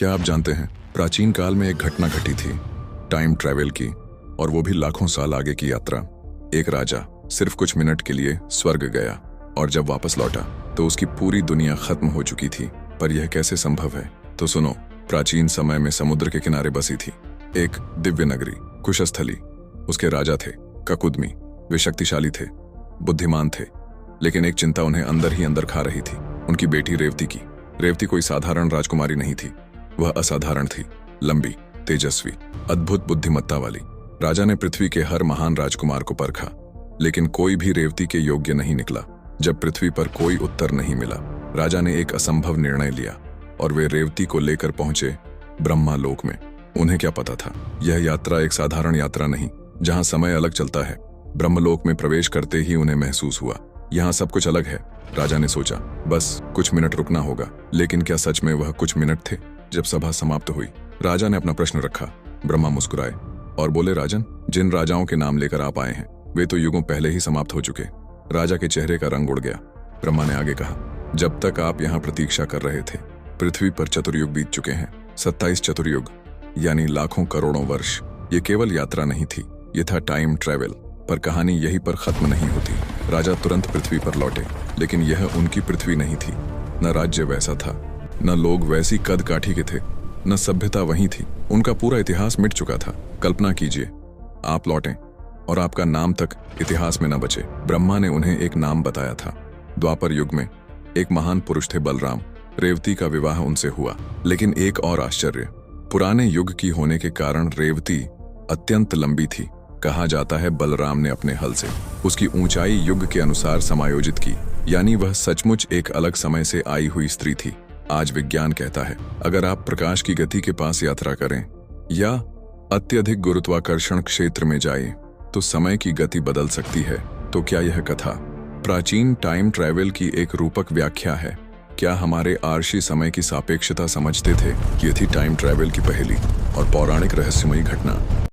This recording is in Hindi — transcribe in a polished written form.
क्या आप जानते हैं, प्राचीन काल में एक घटना घटी थी, टाइम ट्रैवल की, और वो भी लाखों साल आगे की यात्रा। एक राजा सिर्फ कुछ मिनट के लिए स्वर्ग गया और जब वापस लौटा तो उसकी पूरी दुनिया खत्म हो चुकी थी। पर यह कैसे संभव है? तो सुनो। प्राचीन समय में समुद्र के किनारे बसी थी एक दिव्य नगरी, कुशस्थली। उसके राजा थे ककुदमी। वे शक्तिशाली थे, बुद्धिमान थे, लेकिन एक चिंता उन्हें अंदर ही अंदर खा रही थी, उनकी बेटी रेवती की। रेवती कोई साधारण राजकुमारी नहीं थी, वह असाधारण थी, लंबी, तेजस्वी, अद्भुत बुद्धिमत्ता वाली। राजा ने पृथ्वी के हर महान राजकुमार को परखा, लेकिन कोई भी रेवती के योग्य नहीं निकला। जब पृथ्वी पर कोई उत्तर नहीं मिला, राजा ने एक असंभव निर्णय लिया और वे रेवती को लेकर पहुंचे ब्रह्मा लोक में। उन्हें क्या पता था, यह यात्रा एक साधारण यात्रा नहीं, जहां समय अलग चलता है। ब्रह्मलोक में प्रवेश करते ही उन्हें महसूस हुआ, यहाँ सब कुछ अलग है। राजा ने सोचा, बस कुछ मिनट रुकना होगा। लेकिन क्या सच में वह कुछ मिनट थे? जब सभा समाप्त हुई, राजा ने अपना प्रश्न रखा। ब्रह्मा मुस्कुराए और बोले, राजन, जिन राजाओं के नाम लेकर आप आए हैं, वे तो युगों पहले ही समाप्त हो चुके। राजा के चेहरे का रंग उड़ गया। ब्रह्मा ने आगे कहा, जब तक आप यहाँ प्रतीक्षा कर रहे थे, पृथ्वी पर चतुर्युग बीत चुके हैं। 27 चतुर्युग, यानी लाखों करोड़ों वर्ष। ये केवल यात्रा नहीं थी, ये था टाइम ट्रैवल। पर कहानी यहीं पर खत्म नहीं होती। राजा तुरंत पृथ्वी पर लौटे, लेकिन यह उनकी पृथ्वी नहीं थी। न राज्य वैसा था, न लोग वैसी कद काठी के थे, न सभ्यता वही थी। उनका पूरा इतिहास मिट चुका था। कल्पना कीजिए, आप लौटें और आपका नाम तक इतिहास में न बचे। ब्रह्मा ने उन्हें एक नाम बताया था। द्वापर युग में एक महान पुरुष थे, बलराम। रेवती का विवाह उनसे हुआ। लेकिन एक और आश्चर्य, पुराने युग की होने के कारण रेवती अत्यंत लंबी थी। कहा जाता है बलराम ने अपने हल से उसकी ऊंचाई युग के अनुसार समायोजित की, यानी वह सचमुच एक अलग समय से आई हुई स्त्री थी। आज विज्ञान कहता है, अगर आप प्रकाश की गति के पास यात्रा करें या अत्यधिक गुरुत्वाकर्षण क्षेत्र में जाएं, तो समय की गति बदल सकती है। तो क्या यह कथा प्राचीन टाइम ट्रैवल की एक रूपक व्याख्या है? क्या हमारे आर्षी समय की सापेक्षता समझते थे? ये थी टाइम ट्रैवल की पहेली और पौराणिक रहस्यमयी घटना।